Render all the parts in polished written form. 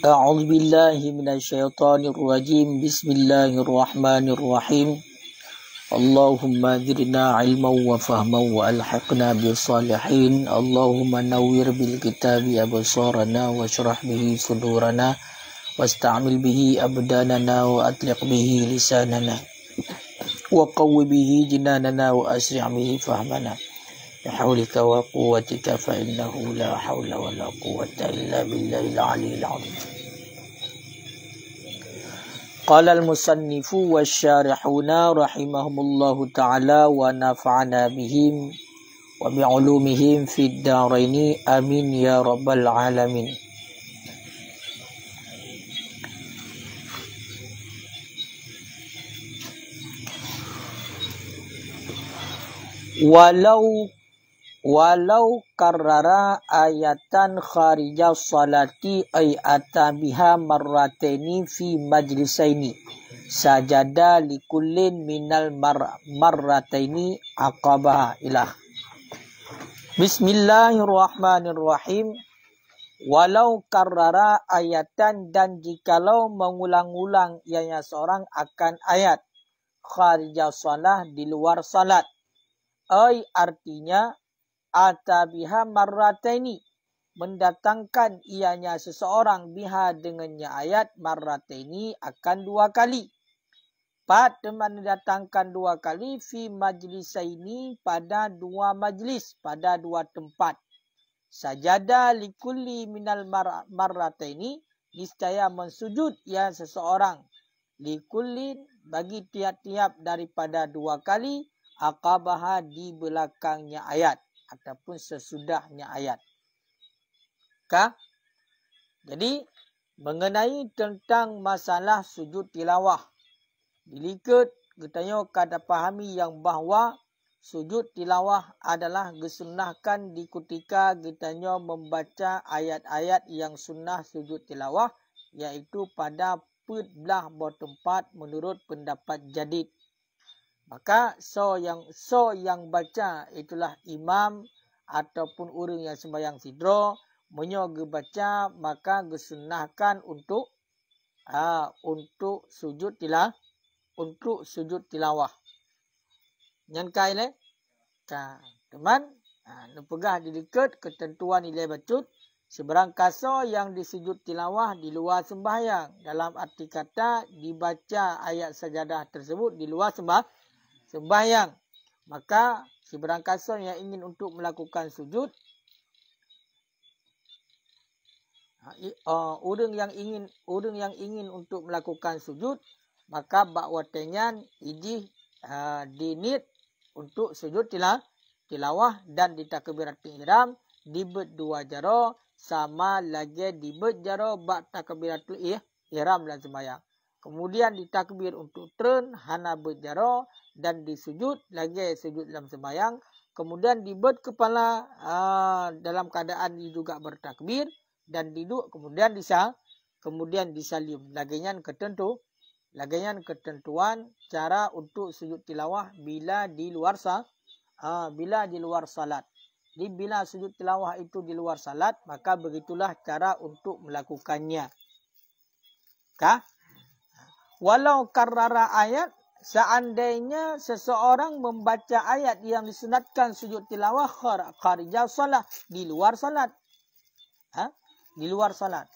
أعوذ بالله من الشيطان الرجيم بسم الله الرحمن الرحيم اللهم زدنا علما وفهما وألحقنا بالصالحين اللهم نور بالكتاب أبصارنا واشرح به صدورنا واستعمل به أبداننا وأطلق به لساننا وقو به جناننا وأسرع به فهمنا بحولك وقوتك فإنه لا حول ولا قوة إلا بالله العلي العظيم. قال المصنف والشارحون رحمهم الله تعالى ونفعنا بهم وبعلومهم في الدارين آمين يا رب العالمين. Walau karrara ayatan kharija salati ay atabiha marrataini fi majlisaini sajada likullin minal marrataini aqabaha ilah. Bismillahirrahmanirrahim. Walau karrara ayatan, dan jikalau mengulang-ulang ianya seorang akan ayat kharija salah, di luar salat, ay artinya atabiha marrataini, mendatangkan ianya seseorang biha dengannya ayat marrataini akan dua kali. Mendatangkan dua kali fi majlisaini, pada dua majlis, pada dua tempat. Sajada likulli minal marrataini, niscaya mensujud ya seseorang, likullin bagi tiap-tiap daripada dua kali, aqabaha di belakangnya ayat ataupun sesudahnya ayat. Jadi mengenai tentang masalah sujud tilawah, dilikat kita kada pahami yang bahawa sujud tilawah adalah disunnahkan di ketika kita membaca ayat-ayat yang sunnah sujud tilawah, iaitu pada belah bertempat menurut pendapat jadid. Maka so yang baca itulah imam ataupun orang yang sembahyang sidro, menyoga baca maka gesunnahkan untuk sujud tilawah. Yang kaile teman pegah didekat ketentuan nilai bacut seberang kaso yang disujud tilawah di luar sembahyang, dalam arti kata dibaca ayat sajadah tersebut di luar sembahyang, maka seberang kaso yang ingin untuk melakukan sujud, orang yang ingin untuk melakukan sujud, maka bakwatenyan iji dinit untuk sujud tilawah dan di takbiratul ihram dibet dua jaro sama lagi dibet jaro bak takbiratul ihram dan sembahyang. Kemudian ditakbir untuk tren hana berjaro dan disujud lagi sujud dalam sembahyang. Kemudian dibet kepala dalam keadaan juga bertakbir dan duduk kemudian disalim. Lagian ketentuan cara untuk sujud tilawah bila di luar salat. Jadi bila sujud tilawah itu di luar salat, maka begitulah cara untuk melakukannya. Walau karrara ayat, seandainya seseorang membaca ayat yang disunatkan sujud tilawah kharija salat, di luar salat. Di luar salat.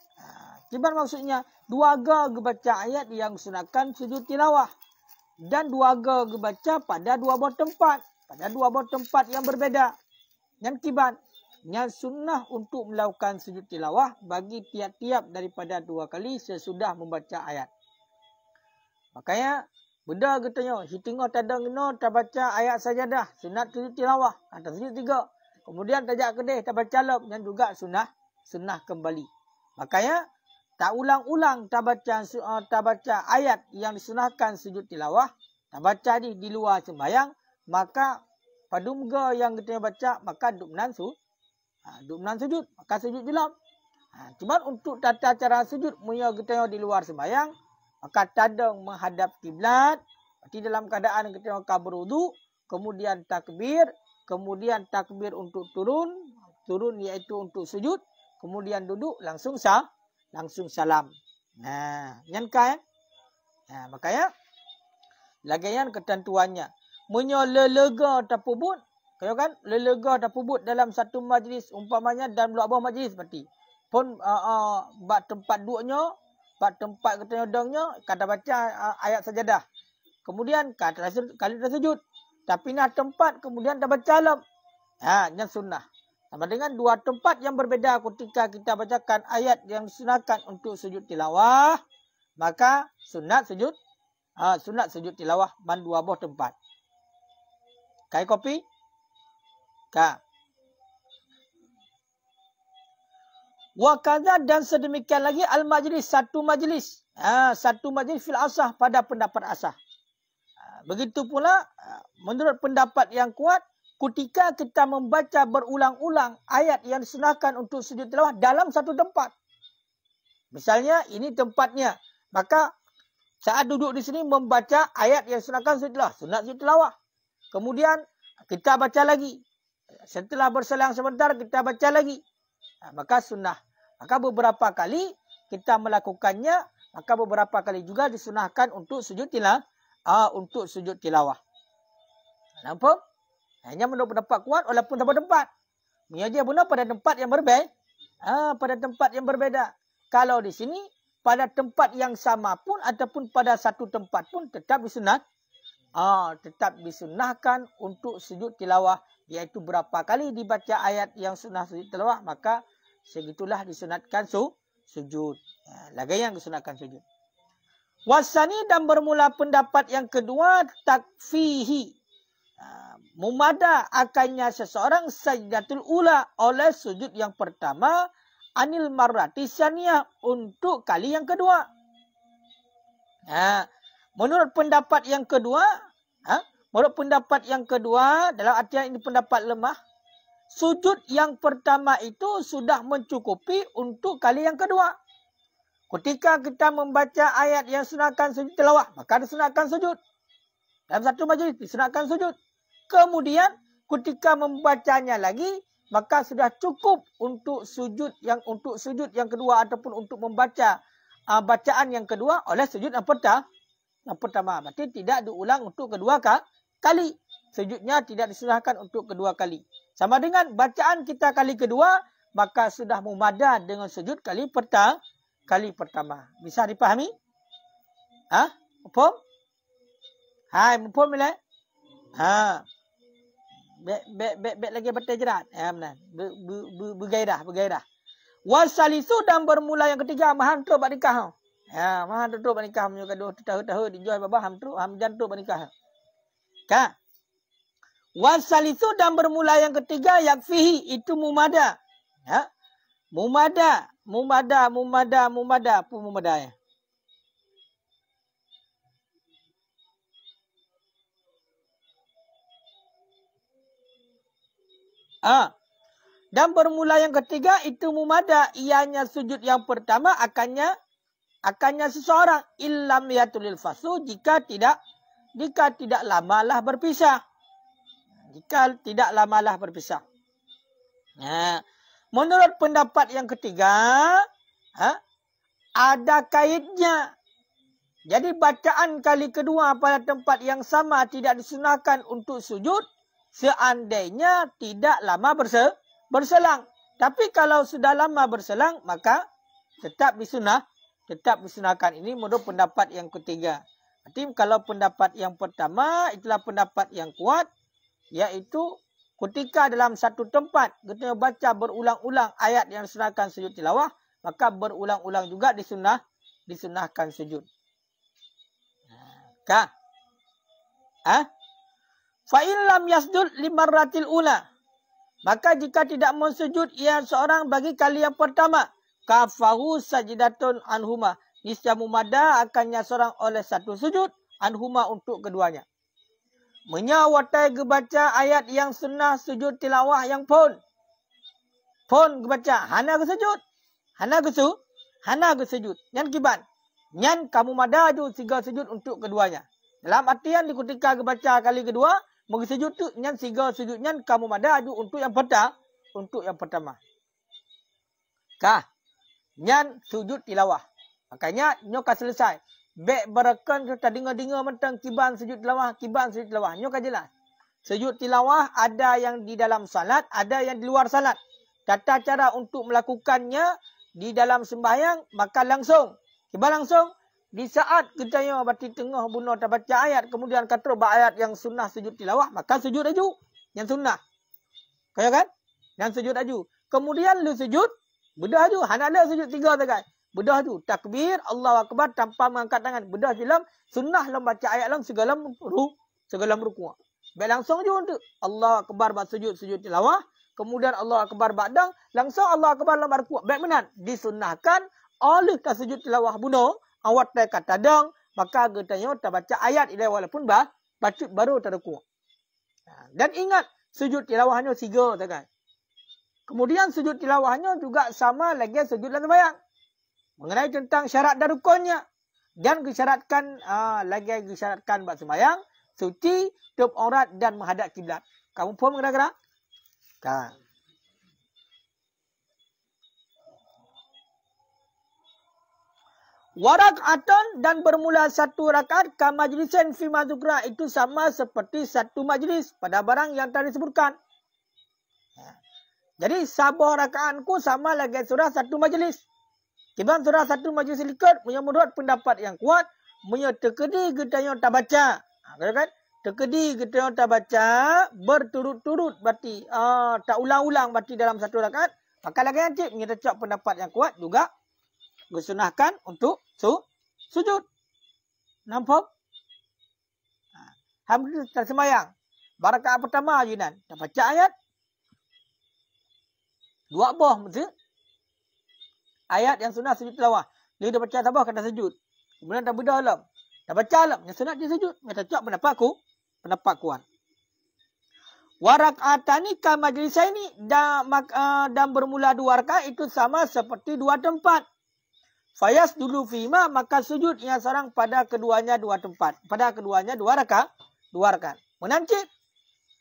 Kibar maksudnya, dua ga baca ayat yang sunatkan sujud tilawah. Dan dua ga baca pada dua tempat. Pada dua tempat yang berbeda. Yang kibar. Yang sunnah untuk melakukan sujud tilawah bagi tiap-tiap daripada dua kali sesudah membaca ayat. Makanya benda katanya hitingo tadang no baca ayat sajadah sunat sujud tilawah atau sujud tiga. Kemudian tajak kedeh baca lab yang juga sunnah kembali. Makanya tak ulang-ulang baca ayat yang disunahkan sujud tilawah, baca di luar sembahyang, maka padumga yang kita baca maka duk menan sujud, maka sujud jelam. Cuma untuk tata cara sujud punya kita di luar sembahyang, maka tadang menghadap kiblat, berarti dalam keadaan kita berwudu, kemudian takbir untuk turun iaitu untuk sujud, kemudian duduk langsung langsung salam. Nah, nyan kan? Nah, makanya lagaian ketentuannya. Menyo lelega tapubut, kaya kan? Lelega tapubut dalam satu majlis umpamanya dan luar majlis berarti. Pun bak tempat duduknya, bak tempat katanya dongnya, kata baca ayat sajadah. Kemudian kali dah sujud. Tapi nak tempat kemudian dah baca alam. Yang sunnah. Sama dengan dua tempat yang berbeza ketika kita bacakan ayat yang disunahkan untuk sujud tilawah. Maka sunat sujud tilawah man dua buah tempat. Kai kopi? Ka. Wa kadza dan sedemikian lagi al-majlis, satu majlis. Satu majlis fil asah pada pendapat asah. Begitu pula menurut pendapat yang kuat ketika kita membaca berulang-ulang ayat yang disunahkan untuk sujud tilawah dalam satu tempat. Misalnya ini tempatnya, maka saat duduk di sini membaca ayat yang disunahkan sujud tilawah, sunat sujud tilawah. Kemudian kita baca lagi. Setelah berselang sebentar kita baca lagi. Maka sunnah. Maka beberapa kali kita melakukannya, maka beberapa kali juga disunahkan untuk sujud tilawah. Nampak? Hanya menurut pendapat kuat walaupun tanpa tempat. Mengajar guna pada tempat yang berbeza. Pada tempat yang berbeza. Kalau di sini pada tempat yang sama pun ataupun pada satu tempat pun tetap disunahkan untuk sujud tilawah, iaitu berapa kali dibaca ayat yang sunnah sujud tilawah, maka segitulah disunatkan sujud. Lagi yang disunatkan sujud. Wasani dan bermula pendapat yang kedua takfihi. Mumada akannya seseorang sajdatul ula oleh sujud yang pertama anil marrati saniyah untuk kali yang kedua. Menurut pendapat yang kedua, dalam artian ini pendapat lemah, sujud yang pertama itu sudah mencukupi untuk kali yang kedua. Ketika kita membaca ayat yang sunahkan sujud tilawah, maka disunahkan sujud. Dalam satu majlis disunahkan sujud. Kemudian ketika membacanya lagi, maka sudah cukup untuk sujud yang kedua ataupun untuk membaca bacaan yang kedua oleh sujud yang pertama. Berarti tidak diulang untuk kedua kali. Sujudnya tidak disunahkan untuk kedua kali. Sama dengan bacaan kita kali kedua, maka sudah mumada dengan sujud kali pertama. Bisa dipahami? Mufhum? Hai, mufhum bila? Baik lagi bertajarat. Bergairah. Wasalisu dan bermula yang ketiga mahantu bernikah. Mahantu bernikah menyukai tahu dijual babah hamjantu bernikah. Ka. Wasalisu dan bermula yang ketiga yakfihi itu mumada. Mumada apa mumada ya? Dan bermula yang ketiga itu mumada, ianya sujud yang pertama akannya seseorang illam yatulil fasu jika tidak lamalah berpisah. Menurut pendapat yang ketiga, ada kaitnya. Jadi bacaan kali kedua pada tempat yang sama tidak disunahkan untuk sujud seandainya tidak lama berselang. Tapi kalau sudah lama berselang, maka tetap disunahkan. Ini menurut pendapat yang ketiga. Jadi kalau pendapat yang pertama itulah pendapat yang kuat, yaitu ketika dalam satu tempat kita baca berulang-ulang ayat yang disunahkan sujud tilawah, maka berulang-ulang juga disunahkan sujud. Fa in lam yasjud limarratil ula, maka jika tidak mensujud ia seorang bagi kali yang pertama, kafahu sajdatun anhuma, niscaya mumada akannya seorang oleh satu sujud anhuma untuk keduanya. Menyawatai gebaca ayat yang sunnah sujud tilawah yang pun gebaca hana ke sujud nyan kiban nyan kamu mada adu siga sujud untuk keduanya. Dalam artian di ketika gebaca kali kedua magi sujud tu nyan siga sujud nyan kamu mada adu untuk yang pertama. Nyan sujud tilawah. Makanya nyo ka selesai. Bek berakan kita dengar-dengar mentang kiban sujud tilawah, kiban sujud tilawah. Nyo ka jelas. Sujud tilawah ada yang di dalam salat, ada yang di luar salat. Tata cara untuk melakukannya di dalam sembahyang, maka langsung. Kiban langsung. Di saat kita yang bati tengah bunuh tak baca ayat, kemudian kata ayat yang sunnah sujud tilawah, maka sujud aju. Yang sunnah. Kaya kan? Dan sujud aju. Kemudian lu sujud, bedah aju. Hana ada sujud 3 tekan. Bedah aju. Takbir, Allahu Akbar tanpa mengangkat tangan. Bedah dalam sunnah lam baca ayat lam segala ruku'. Baik langsung aju untuk Allahu Akbar buat sujud tilawah. Kemudian Allahu Akbar ba'dang. Langsung Allahu Akbar lam ruku'. Baik benar. Disunnahkan oleh ka sujud tilawah bunuh. Awak tak kata dang. Maka getanya tak baca ayat ilai walaupun baca baru tak ruku'. Dan ingat. Sujud tilawahnya 3 tekan. Kemudian sujud tilawahnya juga sama lagi sujud dalam sembahyang. Mengenai tentang syarat dan rukunnya. Dan lagi disyaratkan buat sembahyang, suci, tutup aurat dan menghadap kiblat. Kamu faham kira-kira? Kan. Warak'atan dan bermula 1 rakaat ka majlisin fi madzukra, itu sama seperti 1 majlis pada barang yang tadi disebutkan. Jadi sabah rakaatku sama lagi surah 1 majlis. Kiban surah 1 majlis likat menurut pendapat yang kuat, tekedi kita yang tak baca. Kan? Tekedi kita yang tak baca berturut-turut berarti tak ulang-ulang berarti dalam 1 rakaat, maka lagi nanti menyercok pendapat yang kuat juga disunahkan untuk sujud. Nampak? Alhamdulillah tersemayang. Rakaat pertama ajunan. Tak baca ayat. 2 boh mesti. Ayat yang sunat sujud tilawah. Dia dah baca tabah kena sujud. Kemudian tak bedah alam. Tak baca alam. Yang sunat dia sujud. Mereka cak pendapat kuat. Warak'atani ka majlisaini dan bermula 2 rakaat itu sama seperti 2 tempat. Fayas dulu fima, maka sujud yang seorang pada keduanya 2 tempat. Pada keduanya 2 rakaat. Menancip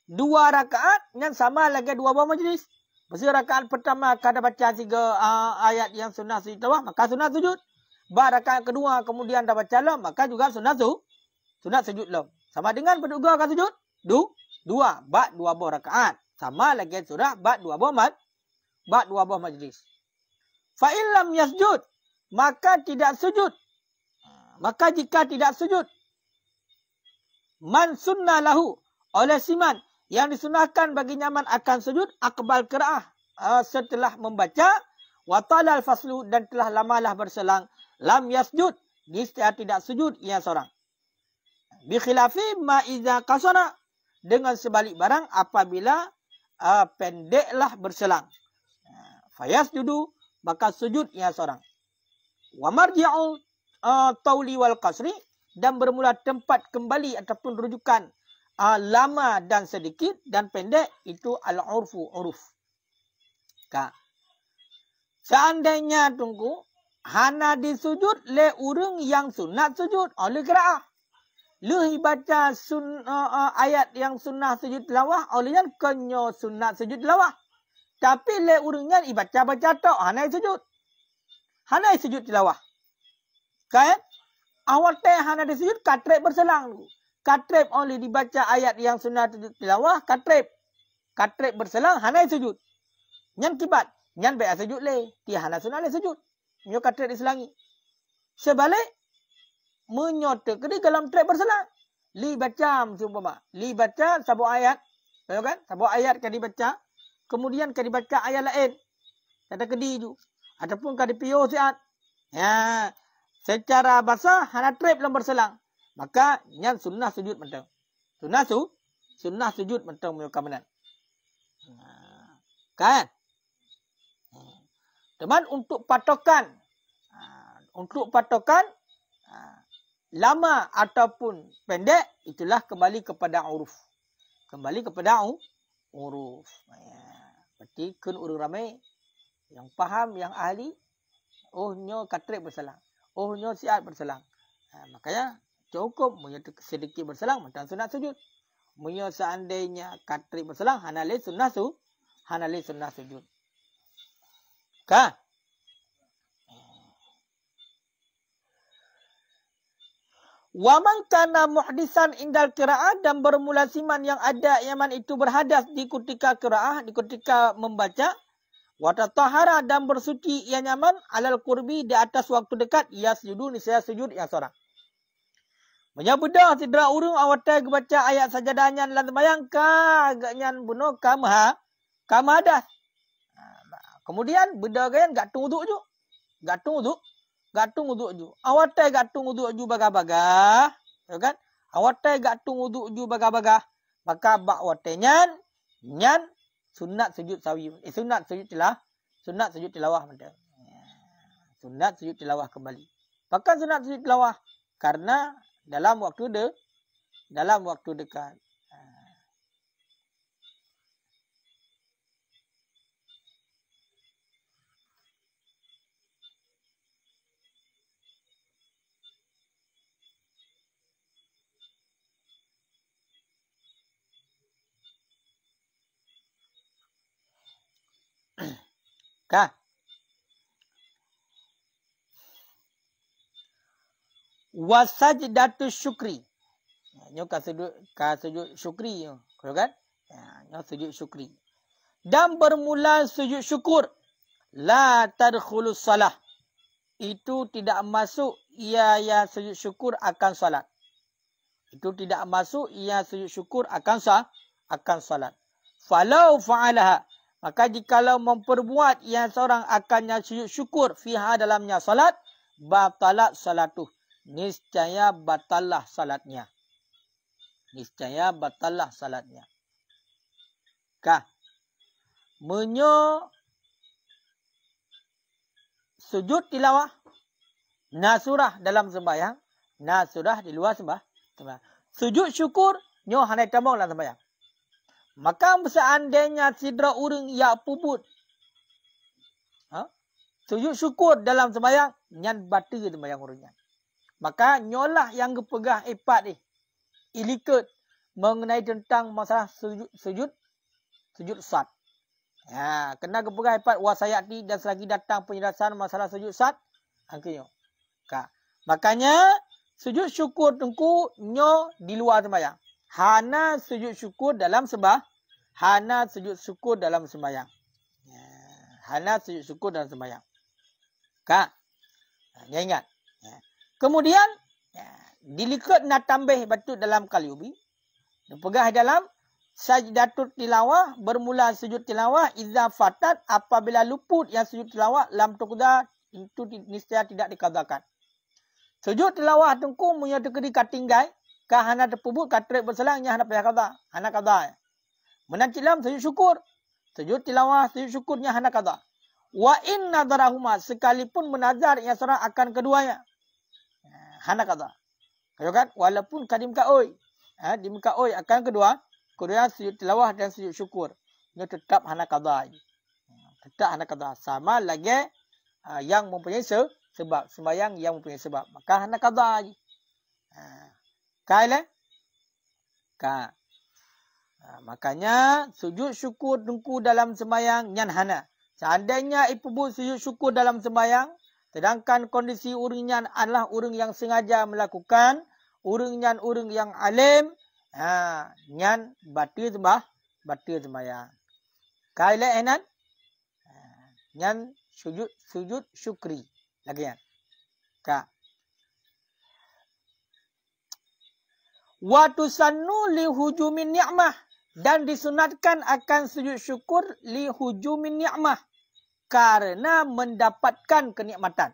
2 rakaat yang sama lagi 2 buah majlis. Mesti rakaat pertama kada baca 3 ayat yang sunnah sujud tilawah, maka sunnah sujud. Rakaat kedua kemudian dah baca lam, maka juga sunnah sujud lam. Sama dengan berduga akan sujud 2 buah rakaat. Sama lagi surah 2 buah majlis. Fa illam yasjud, maka tidak sujud. Maka jika tidak sujud, man sunnah lahu, oleh siman yang disunahkan bagi nyaman akan sujud akbal qiraah setelah membaca wa talal faslu dan telah lamalah berselang lam yasjud, dia tidak sujud ia seorang. Bi khilafi ma iza qasara, dengan sebalik barang apabila pendeklah berselang. Fayasjudu, maka sujud ia seorang. Wa marji'u tauli wal qasri, dan bermula tempat kembali ataupun rujukan lama dan sedikit dan pendek itu al-urfu, uruf. Seandainya tunggu hana disujud le urung yang sunat sujud oleh qiraah. Lu baca ayat yang sunnah sujud tilawah olehnya kenyo sunat sujud tilawah. Tapi le urungnya baca tok hana sujud. Hana sujud tilawah. Kan? Awal teh hana disujud katrep berselang. Katrep oleh dibaca ayat yang sunnah sujud tilawah, katrep berselang hana sujud. Nyan kibat, nyan baik sujud le, ti hana sunnah le sujud. Nyo katrep diselangi. Sebalik menyota kedi dalam trep berselang. Li baca umpama, li baca satu ayat, tahu kan? Satu ayat kan dibaca, kemudian kan dibaca ayat lain. Kata kedi tu. Ataupun kan dipio siat. Ya, secara bahasa hana trep dalam berselang. Maka nyan sunnah sujud mentang. Sunnah sujud mentang punya kamenan. Kan? Teman untuk patokan lama ataupun pendek itulah kembali kepada uruf. Uruf. Berarti kun uruf ramai yang faham, yang ahli, nyo katrek berselang. Nyo siat berselang. Makanya cukup menyatu sedikit berselang mentang sunat sujud. Munyo seandainya katrek berselang hanale sunnah sujud. Kan? Wa man kana muhdisan indal qiraah, dan bermula siman yang ada yaman itu berhadas di ketika qiraah, di ketika membaca. Wa tatahara, dan bersuci ia nyaman alal qurbi, di atas waktu dekat, yasjudu, niscaya sujud yang seorang. Menyabudah sidra urung awatai baca ayat sajadahnya dalam sembahyang ka agaknya bunuh kamadas. Kemudian bedagayan gatung uduk ju. Gatung uduk ju. Awatai gatung uduk ju baga-baga, ya kan? Awatai gatung uduk ju baga-baga. Maka bak watenyan nyan sunat sujud sawi. Sunat sujud tilawah macam. Sunat sujud tilawah kembali. Bahkan sunat sujud tilawah karena dalam waktu dekat. Kah? Wasajdatu syukri. Nyo ka sujud syukri nyo, kan? Nyo sujud syukri. Dan bermula sujud syukur, la tadkhulus salah. Itu tidak masuk ia sujud syukur akan salat. Itu tidak masuk ia sujud syukur akan salat. Falau fa'alaha, maka jikalau memperbuat ia seorang akannya sujud syukur fiha dalamnya salat, batalat salatuh. Niscaya batallah salatnya. Kah? Menyo sujud tilawah, nasurah dalam sembahyang, nasurah di luar sembahyang. Sujud syukur nyo hanai tambang dalam sembahyang. Maka seandainya sidra urang ya puput, sujud syukur dalam sembahyang, nyan batal sembahyang urangnya. Maka nyolah yang gepegah ipat ni, ilikut mengenai tentang masalah sujud sad. Kena gepegah ipat wasayati, dan selagi datang penjelasan masalah sujud sad, angkanya. Makanya sujud syukur tengku nyo di luar sembahyang. Hana sujud syukur dalam sembahyang. Hana sujud syukur dalam sembahyang. Ingat. Kemudian dilikat nak tambah batut dalam kaliubi. Pegah dalam sajdatut tilawah, bermula sujud tilawah, idza fatat, apabila luput yang sujud tilawah, lam tuqda, itu niscaya tidak dikadakan. Sujud tilawah tengku punya tekedi katinggai, kahana terpubut katrik berselangnya hana payah qada, hana qada. Menancilam sujud syukur. Sujud tilawah, sujud syukurnya hana qada. Wa in nadarahuma, sekalipun menazar yang seorang akan keduanya, hana qada. Kau kan? Walaupun kadim kaoi, di muka oi akan kedua sujud tilawah dan sujud syukur, ini tetap hana qada. Sama lagi yang mempunyai sebab, sembahyang yang mempunyai sebab, maka hana qada. Makanya sujud syukur tengku dalam sembahyang nyan hana. Seandainya ipubut sujud syukur dalam sembahyang, sedangkan kondisi urangnya adalah urang yang sengaja melakukan, urang yang alim, nyan batil sembahyang. Kaila enan, nyan sujud syukri lagi kan. Wa tusannu li hujumin ni'mah, dan disunatkan akan sujud syukur li hujumin ni'mah, karena mendapatkan kenikmatan.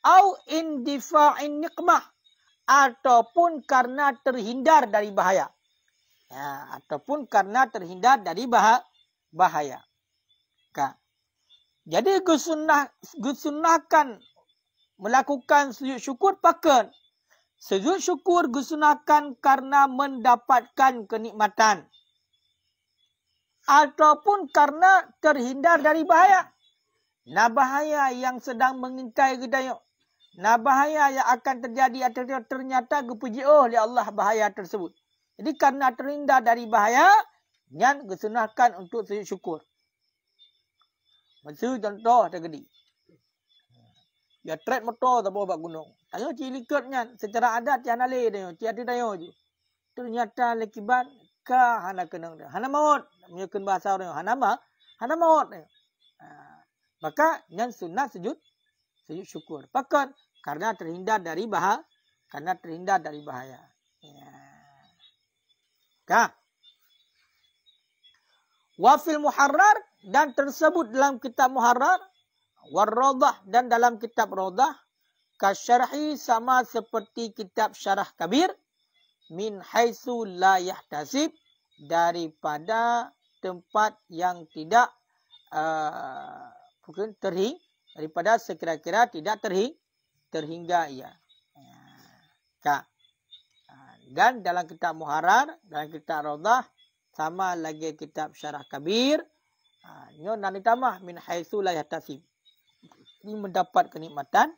Au indifa'in nikmah, ataupun karena terhindar dari bahaya. Jadi gusunnahkan melakukan sujud syukur pakan. Sujud syukur gusunnahkan karena mendapatkan kenikmatan, ataupun karena terhindar dari bahaya. Nah, bahaya yang sedang mengintai kita. Nah, bahaya yang akan terjadi atau ternyata dipuji oleh Allah bahaya tersebut. Jadi karena terhindar dari bahaya, yang disunahkan untuk sujud syukur. Maksud contoh terjadi. Ya trek motor tak bawa gunung. Tanya cilikatnya secara adat yang nalih dia, tiada daya je. Ternyata lekibat ka hana kenang dia. Hana maut. Menyukan bahasa orang hana maut dia. Maka yang sunat sujud syukur. Pakat karena terhindar dari bahaya. Ya. Ka. Wafil muharrar dan tersebut dalam kitab muharrar. Warrodah dan dalam kitab rodah. Kasyarhi sama seperti kitab syarah kabir. Min haitsu la yahtasib. Daripada tempat yang tidak daripada sekira-kira tidak terhingga ia. Dan dalam kitab muharrar, dalam kitab rodah, sama lagi kitab syarah kabir. Nyo nan ditambah min haitsu la yahtasib. Ini mendapat kenikmatan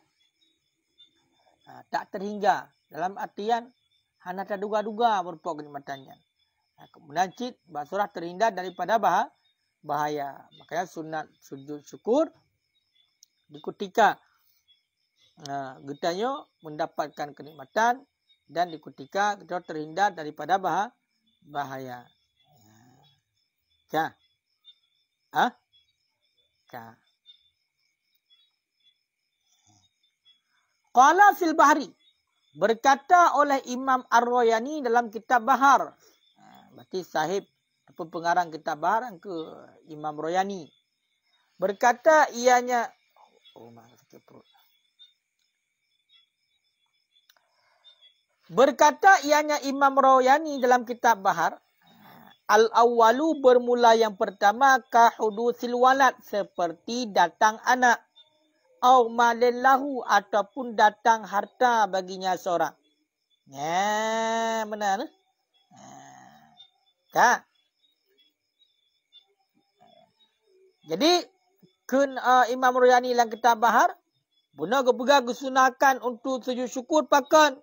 tak terhingga. Dalam artian hana terduga-duga berupa kenikmatannya. Kemudian surah terhindar daripada bahaya. Makanya sunat sujud syukur di ketika kita mendapatkan kenikmatan dan di ketika kita terhindar daripada bahaya. Ya. Qala fil bahri. Berkata oleh Imam Ar-Royani dalam kitab Bahar. Berarti sahib pengarang kitab Bahar ke Imam Royani. Berkata ianya Imam Royani dalam kitab Bahar. Al-awwalu bermula yang pertama ka hudusil walad seperti datang anak. Au malillahu ataupun datang harta baginya seorang. Ya, benar. Tak. Jadi Imam Royani dalam kitab Bahar benar ke gusunakan untuk sujud syukur pakan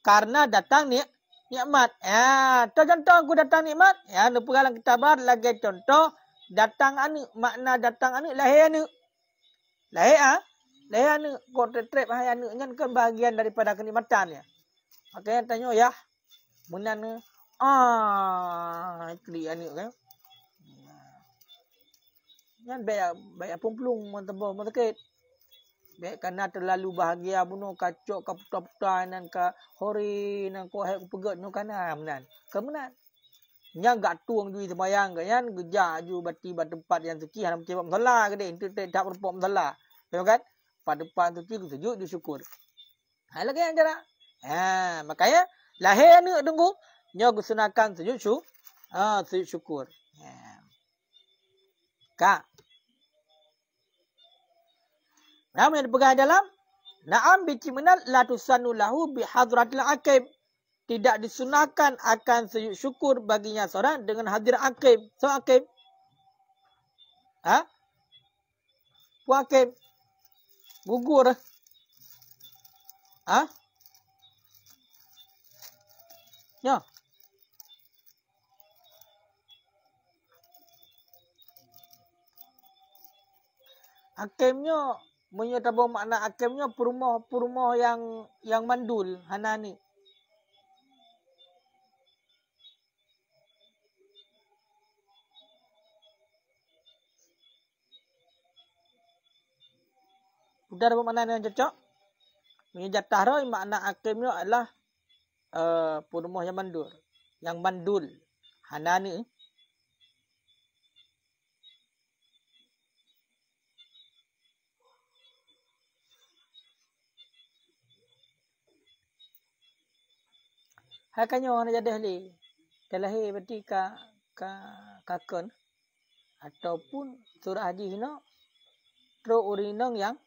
karena datang nikmat. Ya, contoh aku datang nikmat. Ya, nu dalam kitab Bahar lagi contoh datang anak, makna datang anak lahir anak. Lahir anak kau trep hai anaknya kan bahagian daripada kenikmatan ya. Makanya tanya ya, menan kli anak kan. Yan baik pumplung mentebal mentekit. Baik karena terlalu bahagia bunuh kacok ka putar-putar nan ka hori nan ko hai pegat nu kana menan. Kemenan. Nya gak tuang duit sembayang kan yan geja ju bati bat tempat yang suci hanam cebab salah ke dia tak berpom salah. Tahu kan? Pada depan suci sujud disyukur. Lagi yang cara. Makanya lahir ni tunggu nya gusunakan sujud syukur. Ka. Nama yang dipegang dalam na'am bici menal la tusannu lahu bi hadratil aqib. Tidak disunahkan akan sujud syukur baginya seorang dengan hadir aqib. So aqib. Aqib. Gugur. Ya. Hakimnya menyatakan makna hakimnya perumah yang mandul hanani. Sudah ada makna yang cocok. Menyatakan roh makna hakimnya adalah perumah yang mandul. Yang mandul hanani. Hakanya orang jadi ahli. Terlahir berarti kakon ataupun surah haji hina tro urinong yang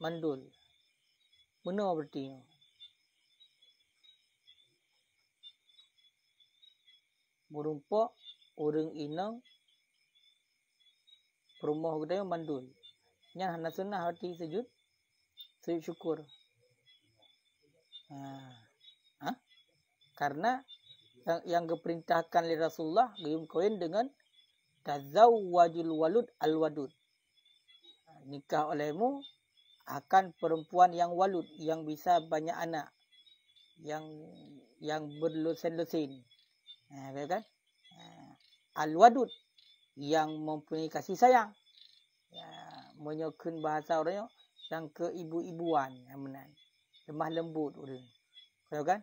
mandul. Benar berarti. Merumpak orang inang perumah kita yang mandul. Yang hana sunnah hati sujud syukur. Karena yang diperintahkan oleh Rasulullah gayung kawin dengan tazawwajul walud al-wadud. nikah olehmu akan perempuan yang walud, yang bisa banyak anak, yang berlusin-lusin. Kan? Al-wadud, yang mempunyai kasih sayang. Menyokun bahasa orangnya yang keibu-ibuan, yang benar. Lemah lembut orang. Kan?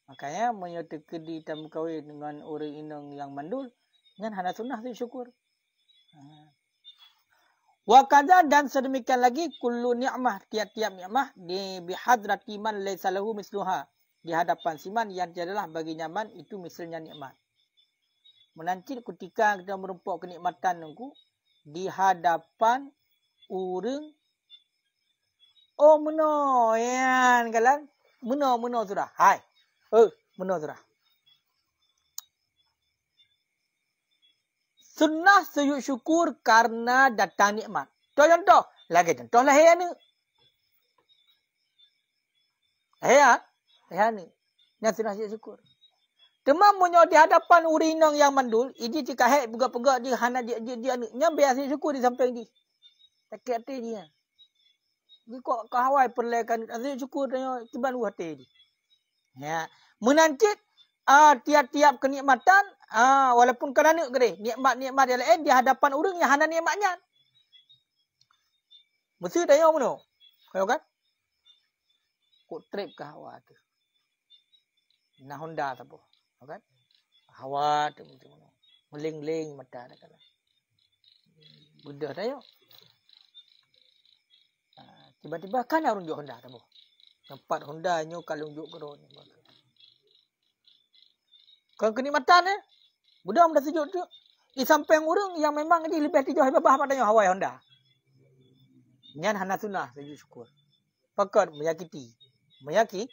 Makanya menyertai di tamu kahwin dengan orang inang yang mandul, dengan hana sunnah syukur. Wa kadza, dan sedemikian lagi kullu ni'mah, tiap-tiap nikmah di bihadrati man laisa lahu misluha, di hadapan siman yang tiadalah bagi nyaman itu misalnya nikmat. Menancit ketika kita merempuk kenikmatan nunggu di hadapan orang, oh meno yan kalan meno sudah. Hai. Meno sudah. Sunnah sujud syukur karena datang nikmat. Contoh, lagi contoh lahir ni. Lahir ni. Yang sunnah sujud syukur. Demam munyo di hadapan urinong yang mandul, ini jika hek pegak-pegak di hana dia nya biasa syukur di samping di. Sakit hati dia. Dia kok kahwai perlekan sujud syukur dia kiban hati dia. Ya, menancit tiap-tiap kenikmatan, walaupun kerana gede, nikmat-nikmat yang lain di hadapan orang yang hana nikmatnya. Mesti tanya mana? Kau kan? Kok trip ke hawa tu? Nah Honda tak apa. Kau kan? Hawa tu macam mana? Meling-ling mata dah kan. Budak tanya. Tiba-tiba kan orang unjuk Honda tak apa. Tempat Honda nyo kalau unjuk keron. Kalau kenikmatan budak dah sejuk tu. Di samping orang yang memang dia lebih hati jauh babah matanya Hawaii Honda. Nyan hana sunnah sujud syukur. Pakar menyakiti. Makanya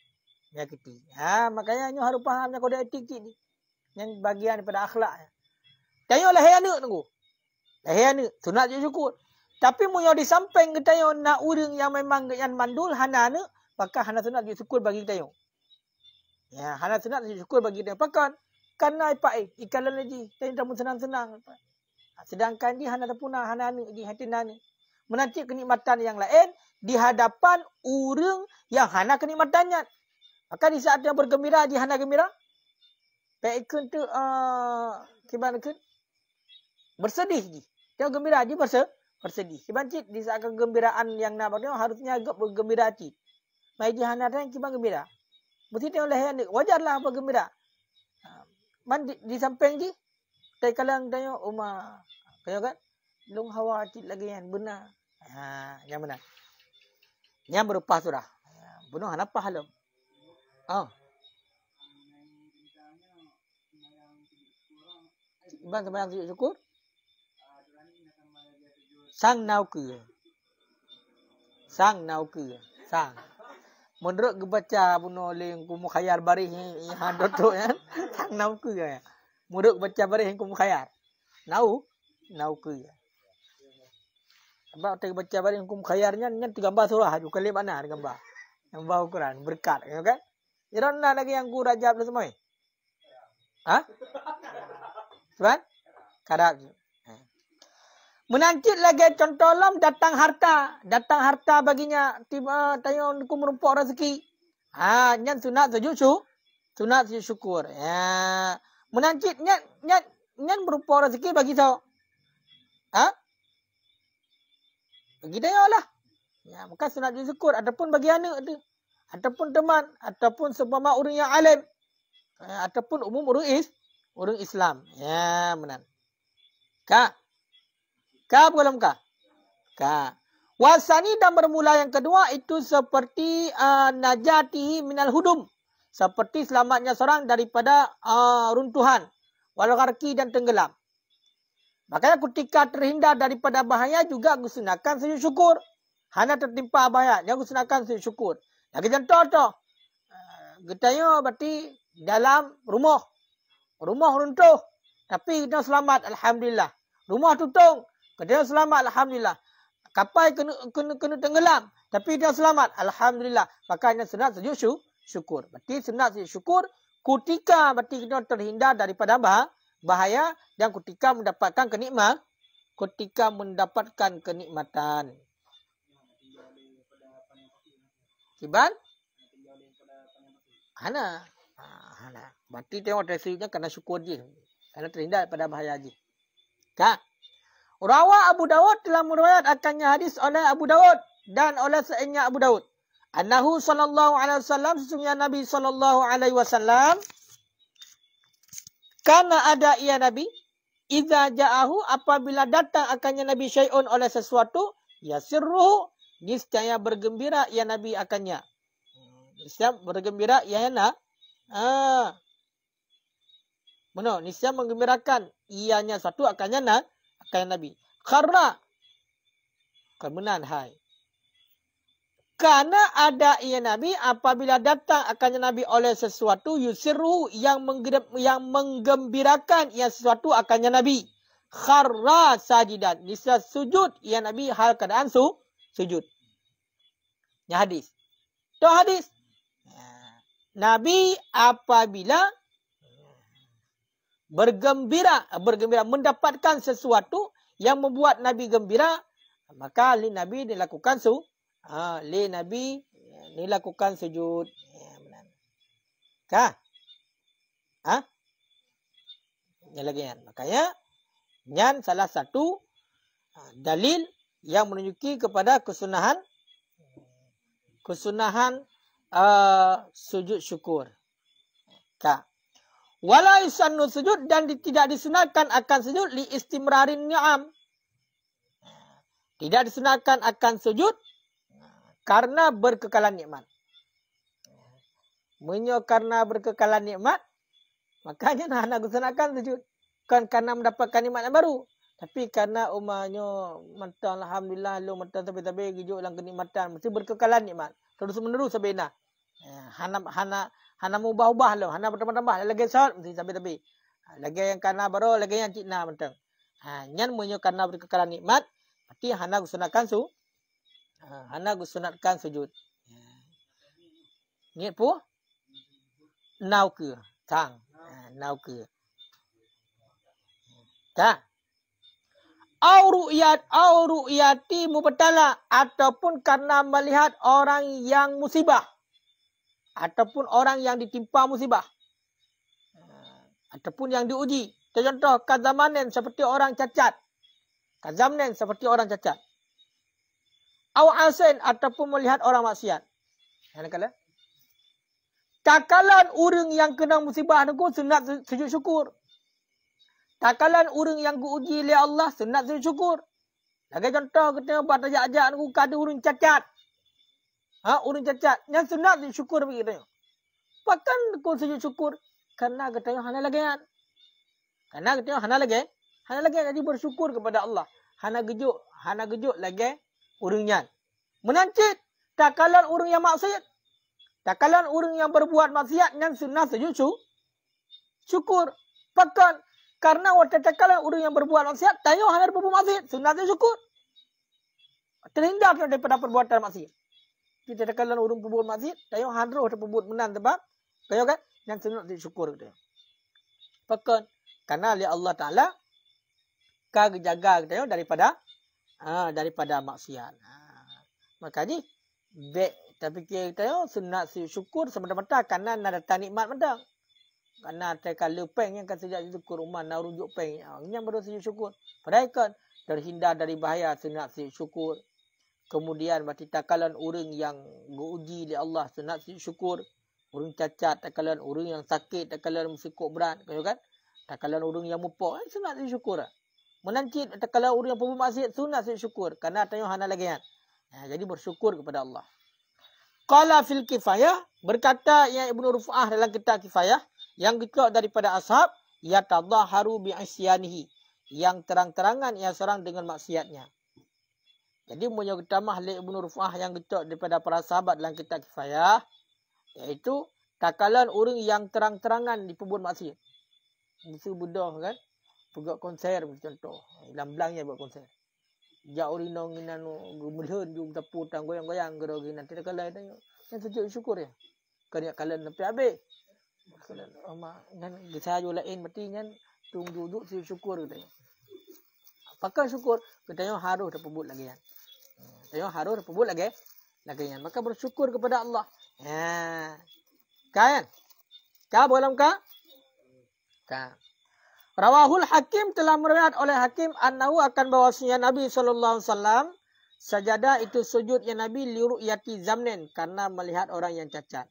nyo harus faham yang kode etik ni. Yang bagian daripada akhlak. Tanya lahir anak tunggu. Lahir anak sunat sujud syukur. Tapi munyo di samping kita yo nak orang yang memang yang mandul hana anak, maka hana sunat sujud syukur bagi kita yo. Ya, hana sunat sujud syukur bagi kita. Pakar karena ikan lagi tanya tamu senang-senang. Sedangkan dia hana terpunah, hana di hati nani. Menanti kenikmatan yang lain di hadapan orang yang hana kenikmatannya. Maka di saat dia bergembira, dia hana gembira. Paikun tu kiban kun bersedih. Dia gembira dia bersedih. Kiban cik di saat kegembiraan yang nak dia harusnya agak bergembira cik. Mai dia hana dan kiban gembira. Mesti tengok lahir wajarlah bergembira. Man di samping di kalang tanya Umar. Kaya kan? Long hawa cik lagi yang benar. Yang benar. Yang berupa surah. Bunuh apa halam? Iban sembahyang sujud syukur. Sang nau ke. Sang. Menurut kebaca bunuh oleh kumu khayar barih yang hadot tu kan. Sang nau ke ya. Menurut baca barih yang kumu khayar. Nau ke. Sebab kita baca barih yang kumu khayarnya kan gambar surah tu kali mana gambar. Gambar Al-Quran berkat kan. Ironna lagi yang ku rajab tu semua. Sebab kadang menancit lagi contoh lam datang harta baginya tiba tanya ku merumpuk rezeki. Nyan sunat sujud syukur. Ya. Menancit nyan merumpuk rezeki bagi tau. Bagi dia lah. Ya, maka sunat sujud syukur ataupun bagi anak tu. Ataupun teman, ataupun seumpama orang yang alim. Ataupun umum orang Islam. Ya, benar. Ka belum ka? Wasani dan bermula yang kedua itu seperti najati minal hudum. Seperti selamatnya seorang daripada runtuhan. Walgharki dan tenggelam. Makanya ketika terhindar daripada bahaya juga gunakan sujud syukur. Hanya tertimpa bahaya, dia gunakan sujud syukur. Lagi contoh. Getanya berarti dalam rumah. Rumah runtuh. Tapi kita selamat. Alhamdulillah. Rumah tutung. Kita selamat. Alhamdulillah. Kapal kena tenggelam. Tapi kita selamat. Alhamdulillah. Makanya sunat sujud syukur. Berarti sunat sujud syukur. Ketika berarti kita terhindar daripada bahaya. Dan ketika mendapatkan ketika mendapatkan kenikmatan. Kiban? Hana. Hana. Berarti tengok tafsirnya karena syukur dia. Karena terhindar daripada bahaya haji. Kak. Rawa Abu Dawud telah meriwayat akannya hadis oleh Abu Dawud dan oleh selainnya Abu Dawud. Annahu sallallahu alaihi wasallam, sesungguhnya Nabi sallallahu alaihi wasallam, karena ada ia Nabi, idza ja'ahu, apabila datang akannya Nabi syai'un oleh sesuatu, yasirruhu, niscaya bergembira ia Nabi akannya. Niscaya bergembira ia nak. Benar, niscaya menggembirakan ianya satu akannya nak, akan Nabi. Kharra, kemenangan hai. Karena ada ia Nabi, apabila datang akannya Nabi oleh sesuatu, yusirruhu, yang menggembirakan ia sesuatu akannya Nabi. Kharra sajidan, niscaya sujud ia Nabi hal keadaan sujud. Ini hadis. Itu hadis. Nabi apabila bergembira mendapatkan sesuatu yang membuat Nabi gembira, maka Nabi dilakukan Nabi dilakukan sujud. Kah? Ini lagi kan. Makanya yang salah satu dalil yang menunjuki kepada kesunahan sujud syukur. Kah? Wala yusannu sujud, dan tidak disunatkan akan sujud li istimrarin ni'am. Tidak disunatkan akan sujud karena berkekalan nikmat. Karena berkekalan nikmat, makanya nak gunakan sujud. Kan karena mendapatkan nikmat yang baru. Tapi karena umahnya mentang alhamdulillah lu mentang tapi gijuk dalam kenikmatan, mesti berkekalan nikmat. Terus menerus sampai nah. Hana ubah-ubah lo, hana bertambah-tambah lagi salat mesti sampai. Lagi yang karena baru, lagi yang cina mentang. Nyan munyo karena berkekalan nikmat, berarti hana gusunatkan sujud. Ni pu nau ke tang, nau ke. Tak. Au ru'yati mubtala, ataupun karena melihat orang yang musibah. Ataupun orang yang ditimpa musibah. Ataupun yang diuji. Contoh, kazamanen seperti orang cacat. Kazamanen seperti orang cacat. Au asin, ataupun melihat orang maksiat. Yang kala. Takalan orang yang kena musibah itu sunat sujud syukur. Takalan orang yang diuji oleh Allah sunat sujud syukur. Lagi contoh, kita buat ajak-ajak itu ada orang cacat. Orang cacat. Yang sunat sujud syukur begitu. Bahkan kau sujud syukur. Karena katanya hana lagian. Jadi bersyukur kepada Allah. Hana gejuk lagi orangnya. Menancit. Takalan orang yang maksiat. Takalan orang yang berbuat maksiat yang sunat sujud syukur. Bahkan karena waktu takalan orang yang berbuat maksiat, tanya hana berbuat maksiat, sunat sujud syukur. Terhindar daripada perbuatan maksiat. Kita takalan orang berbuat maksiat, tanya hana berbuat menan sebab kaya kan yang sunat sujud syukur gitu. Bahkan karena oleh Allah Taala jaga kita daripada maksiat. Makanya tapi kita sunat sujud syukur semata-mata karena nak datang nikmat mentang. Karena kalau peng yang kan sejak syukur rumah nak rujuk peng. Ini yang baru sujud syukur. Padahal kan terhindar dari bahaya sunat sujud syukur. Kemudian berarti takalan orang yang diuji oleh Allah sunat sujud syukur. Orang cacat, takalan orang yang sakit, takalan musikok berat, kan? Takalan orang yang mupok, sunat sujud syukur. Menancit, takalan orang yang pembuat maksiat, sunat sujud syukur. Karena tanya hana lagi kan. Jadi bersyukur kepada Allah. Qala fil kifayah, berkata yang Ibnu Ruf'ah dalam kitab kifayah, yang dikut daripada ashab, yatadhaharu bi'isyanihi, yang terang-terangan ia serang dengan maksiatnya. Jadi punya ketamah oleh Ibnu Ruf'ah yang dikut daripada para sahabat dalam kitab kifayah, iaitu takalan orang yang terang-terangan diperbuat maksiat. Itu budak kan, buat konser contoh, dalam belangnya buat konser. Jak urinong inanu gumulhun jung tapu tang goyang-goyang gerogi nanti kalau ada yang sujud syukur ya. Kalian sampai habis. Kalian ama ngan saya lain berarti ngan tung duduk sujud syukur gitu. Maka syukur. Kita harus terbut lagi kan. Kita harus terbut lagi kan. Maka bersyukur kepada Allah. Kan? Kah boleh kah? Kah. Rawahul Hakim telah meriwayat oleh Hakim annahu akan bahwasanya Nabi SAW sajadah itu sujudnya Nabi liru'yati zamnin karena melihat orang yang cacat.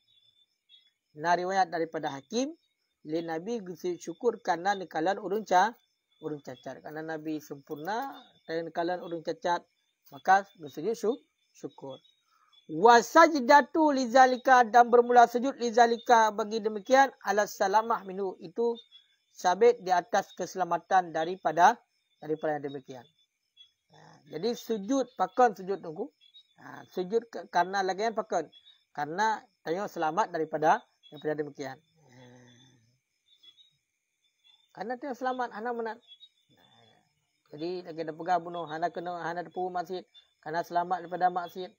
Nah riwayat daripada Hakim li Nabi syukur karena nikalan urung cacat. Karena Nabi sempurna dan nikalan urung cacat maka bersujud syukur. Wasajdatu lizalika dan bermula sujud lizalika bagi demikian ala salamah minhu itu sabit di atas keselamatan daripada yang demikian. Jadi sujud pakon sujud tunggu. Sujud karena lagian pakon. Karena tanya selamat daripada demikian. Karena tanya selamat hana menang. Jadi lagi ada pegang bunuh hana ada pubu maksiat. Karena selamat daripada maksiat.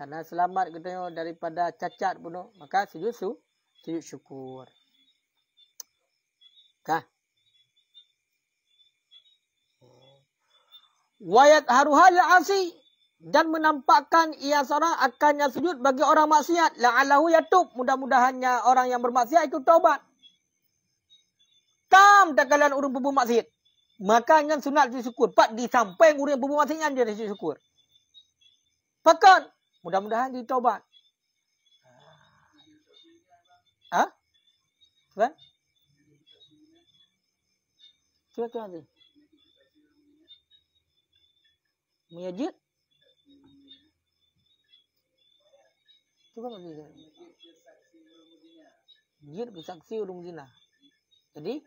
Karena selamat kita daripada cacat bunuh. Maka sujud syukur. Kah? Wayat haruhal asi dan menampakkan ia seorang akannya sujud bagi orang maksiat. La'allahu yatub. Mudah-mudahannya orang yang bermaksiat itu taubat. Tam tak kalian urung bubu maksiat. Maka yang sunat syukur. Pak di samping urung bubu maksiat dia syukur. Pakan. Mudah-mudahan dia taubat. Kan? Cuba nanti. Meyajid. Cuba nanti. Jid bersaksi urung zina. Jadi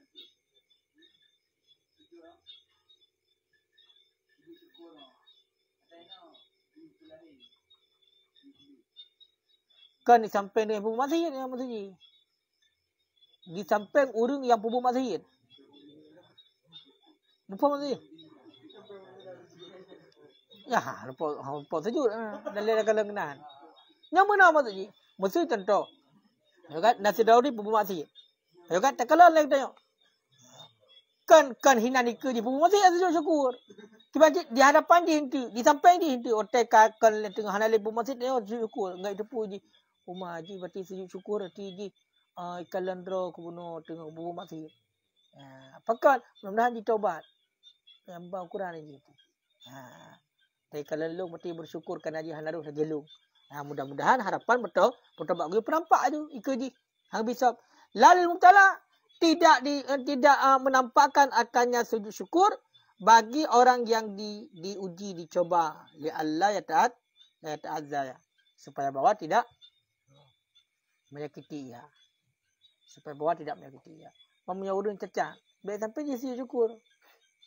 kan di samping dengan pubu maksiat yang maksudnya. Di samping urang yang pubu maksiat. Lupa maksudnya? Ya, lupa sujud. Dalam kelenganan. Yang mana maksudnya? Maksud contoh. Nasi dauri pubu maksiat. Tak kalau lagi tanya. Kan hina nikah di pubu maksiat sujud syukur. Tiba-tiba di hadapan dia hinti. Di samping dia hinti. Otak kan tengah hanali pubu maksiat dia sujud syukur. Enggak itu puji. Umar haji berarti sujud syukur. Hati haji. Ikalan draw kebunuh tengah pubu maksiat. Apakah? Mudah-mudahan ditaubat. Yang bau Quran ini. Tapi kalau lu mesti bersyukur kerana dia hanaruh lagi lu. Mudah-mudahan harapan betul bagi penampak tu ikuji. Hang bisa lalil mubtala tidak menampakkan akannya sujud syukur bagi orang yang diuji dicoba li Allah ya ta'azza supaya bahawa tidak menyakiti ya. Supaya bahawa tidak menyakiti ya. Mempunyai urun cacat. Baik sampai dia sujud syukur.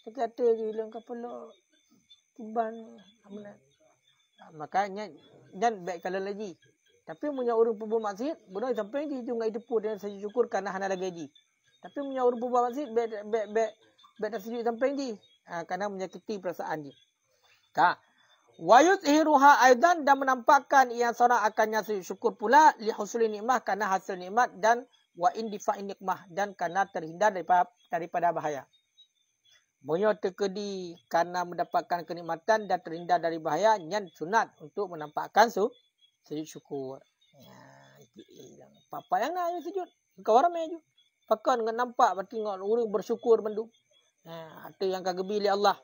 Kata je hilang kepala tuban amanat. Makanya dan baik kalau lagi. Tapi punya orang pubu maksiat, benar sampai di hujung itu pun dia sujud syukur karena hana lagi haji. Tapi punya orang pubu maksiat baik sujud sampai di karena menyakiti perasaan dia. Wa yuzhiruha aidan dan menampakkan ia seorang akannya sujud syukur pula li husuli nikmah karena hasil nikmat dan wa indifa nikmah dan karena terhindar daripada bahaya. Punya terkedi karena mendapatkan kenikmatan dan terhindar dari bahaya yang sunat untuk menampakkan sujud syukur. Papa yang nak sujud. Kau orang maju. Pakai dengan nampak berarti orang bersyukur bendu. Itu yang kagebi oleh Allah.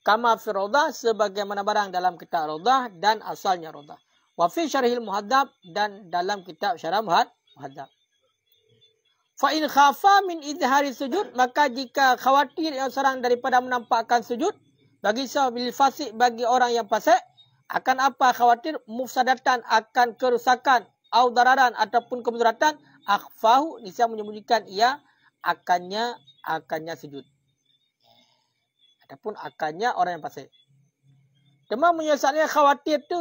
Kama fi Rawdah sebagaimana barang dalam kitab Rawdah dan asalnya Rawdah. Wa fi Syarhil Muhadzab dan dalam kitab Syarah Muhadzab. Fa in khafa min izhari sujud maka jika khawatir yang seorang daripada menampakkan sujud bagi sahabil fasik bagi orang yang fasik akan apa khawatir mufsadatan akan kerusakan au dararan ataupun kemudaratan akhfahu bisa menyembunyikan ia akannya sujud ataupun akannya orang yang fasik. Demam menyesalnya khawatir tu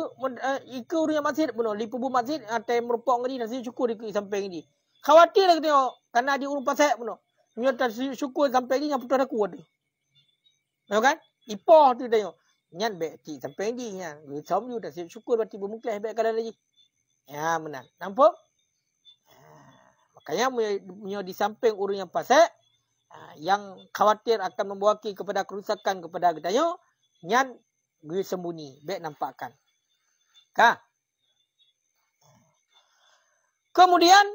ikut orang yang masjid benar di pubu masjid atau merupok ngadi nasi syukur di samping ini. Khawatir lagi tengok karena dia urung pasal pun. Menyata syukur sampai ni yang putar aku ada. Tahu kan? Ipoh tu tengok. Nyan baik ti sampai ni nya. Som you dah syukur berarti bermuklah baik kalan lagi. Ya menang. Nampak? Makanya punya di samping urung yang pasal yang khawatir akan membawa kepada kerusakan kepada gedayo, nyan gue sembunyi, baik nampakkan. Kemudian,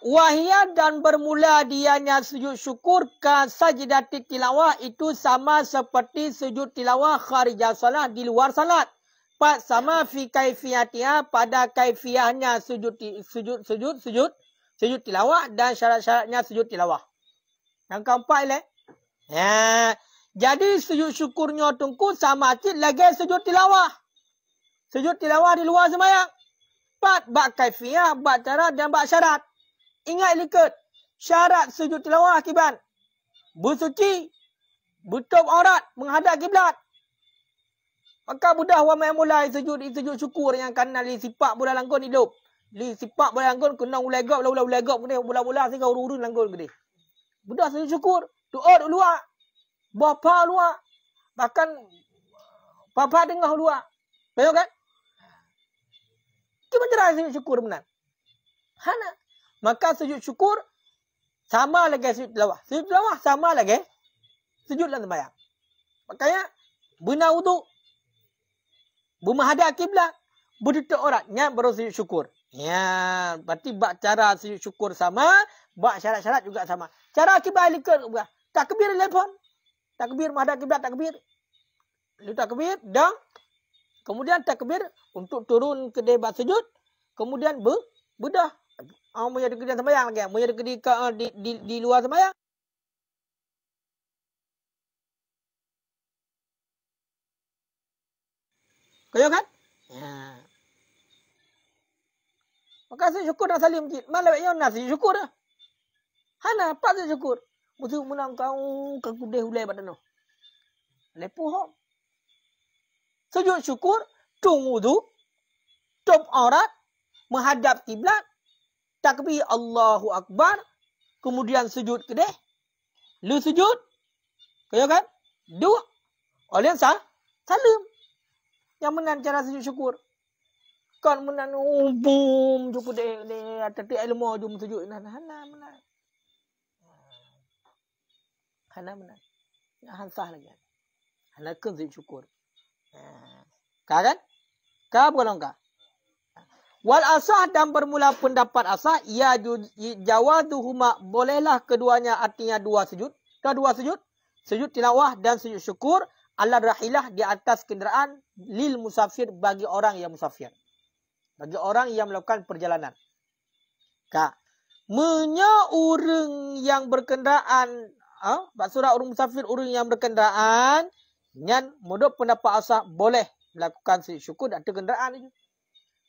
wahia dan bermula dianya sujud syukur ka sajdati tilawah itu sama seperti sujud tilawah kharijah salat di luar salat. Sama fi kaifiyatiha pada kaifiahnya sujud tilawah dan syarat-syaratnya sujud tilawah. Yang keempat ile. Jadi sujud syukurnya tungku sama cik lagi sujud tilawah. Sujud tilawah di luar sembahyang. Bak kaifiyah, bak cara dan bak syarat. Ingat likut. Syarat sujud tilawah akibat bersuci, butuh aurat, menghadap kiblat. Maka budah wa mulai sujud syukur yang kena li sifat bola langkon hidup. Li sifat bola langkon kena ulegap gede bola sehingga urun langkon gede. Budah sujud syukur, doa luar. Bapa luar. Bahkan bapa tengah luar. Betul kan? Cuma cara sujud syukur benar. Hana. Maka sujud syukur sama lagi sujud tilawah. Sujud tilawah sama lagi sujud dalam sembahyang. Makanya benar wudu, menghadap kiblat, bertutup auratnya baru sujud syukur. Ya, berarti bak cara sujud syukur sama, bak syarat-syarat juga sama. Cara kiblat likut juga. Takbir telefon. Takbir menghadap kiblat, takbir. Lu takbir dan kemudian takbir untuk turun ke debat sujud. Kemudian bedah. Menjadi kerja sembahyang lagi. Menjadi kerja di luar sembahyang. Kaya kan? Maka sujud syukur dan salim masjid. Malah yang nak sujud syukur dah. Hana, apa sujud syukur? Musuh menang kau kudeh hulai badan tu. Lepuh. Sujud syukur, tung wudu, tutup aurat, menghadap kiblat, takbir Allahu Akbar, kemudian sujud kedeh, lu sujud, kaya kan? Dua, oleh salim. Yang menang cara sujud syukur. Kan menang, boom, cukup deh, tetik ilmu jum sujud. Hana menang. Hana menang. Hansah lagi. Hana kan sujud syukur. Kan? Bukan kah? Wal asah dan bermula pendapat asah ya jawaduhuma bolehlah keduanya artinya dua sujud. Kedua sujud, sujud tilawah dan sujud syukur ala rahilah di atas kenderaan lil musafir bagi orang yang musafir. Bagi orang yang melakukan perjalanan. Menya orang yang berkendaraan, surah orang musafir orang yang berkendaraan, nyan modok pendapat asah boleh melakukan sujud syukur dan kenderaan itu.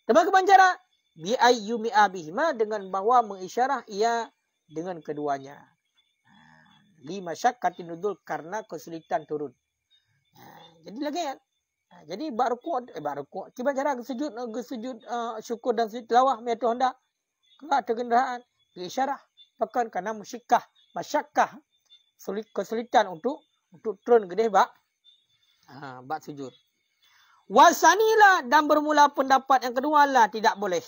Bagaimana cara? Bi ayyumi abihima dengan bahawa mengisyarah ia dengan keduanya. Lima syakkatin nuzul karena kesulitan turun. Jadi lagi kan? Jadi baruku. Cuba cara sujud syukur dan sujud tilawah metu hendak ke kenderaan diisyarah bahkan karena masyakkah kesulitan untuk turun gede bak sujud. Wasanilah dan bermula pendapat yang kedua lah tidak boleh.